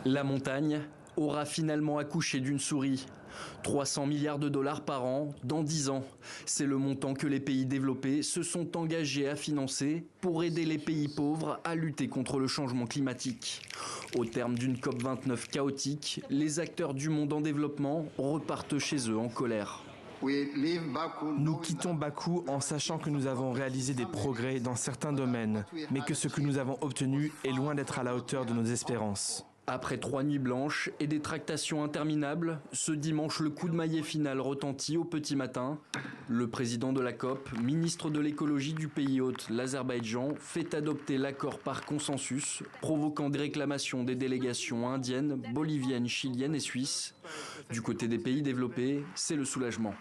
La montagne aura finalement accouché d'une souris. 300 milliards de dollars par an dans 10 ans. C'est le montant que les pays développés se sont engagés à financer pour aider les pays pauvres à lutter contre le changement climatique. Au terme d'une COP29 chaotique, les acteurs du monde en développement repartent chez eux en colère. Nous quittons Bakou en sachant que nous avons réalisé des progrès dans certains domaines, mais que ce que nous avons obtenu est loin d'être à la hauteur de nos espérances. Après 3 nuits blanches et des tractations interminables, ce dimanche, le coup de maillet final retentit au petit matin. Le président de la COP, ministre de l'écologie du pays hôte, l'Azerbaïdjan, fait adopter l'accord par consensus, provoquant des réclamations des délégations indiennes, boliviennes, chiliennes et suisses. Du côté des pays développés, c'est le soulagement.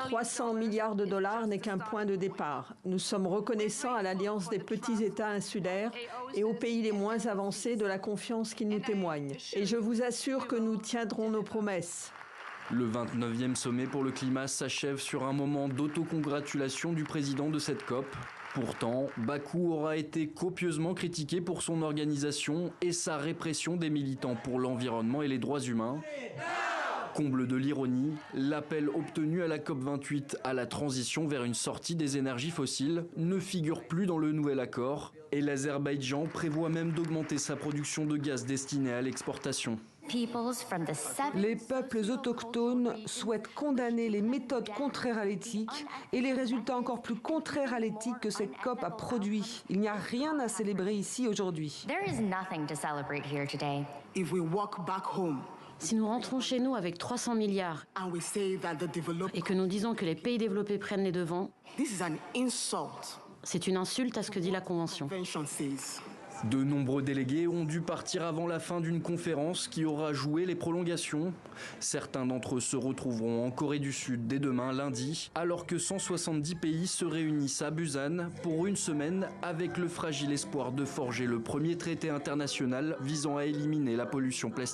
300 milliards de dollars n'est qu'un point de départ. Nous sommes reconnaissants à l'Alliance des petits États insulaires et aux pays les moins avancés de la confiance qu'ils nous témoignent. Et je vous assure que nous tiendrons nos promesses. Le 29e sommet pour le climat s'achève sur un moment d'autocongratulation du président de cette COP. Pourtant, Bakou aura été copieusement critiqué pour son organisation et sa répression des militants pour l'environnement et les droits humains. Comble de l'ironie, l'appel obtenu à la COP28 à la transition vers une sortie des énergies fossiles ne figure plus dans le nouvel accord et l'Azerbaïdjan prévoit même d'augmenter sa production de gaz destiné à l'exportation. Les peuples autochtones souhaitent condamner les méthodes contraires à l'éthique et les résultats encore plus contraires à l'éthique que cette COP a produit. Il n'y a rien à célébrer ici aujourd'hui. Si nous rentrons chez nous avec 300 milliards et que nous disons que les pays développés prennent les devants, c'est une insulte à ce que dit la Convention. De nombreux délégués ont dû partir avant la fin d'une conférence qui aura joué les prolongations. Certains d'entre eux se retrouveront en Corée du Sud dès demain lundi, alors que 170 pays se réunissent à Busan pour une semaine avec le fragile espoir de forger le premier traité international visant à éliminer la pollution plastique.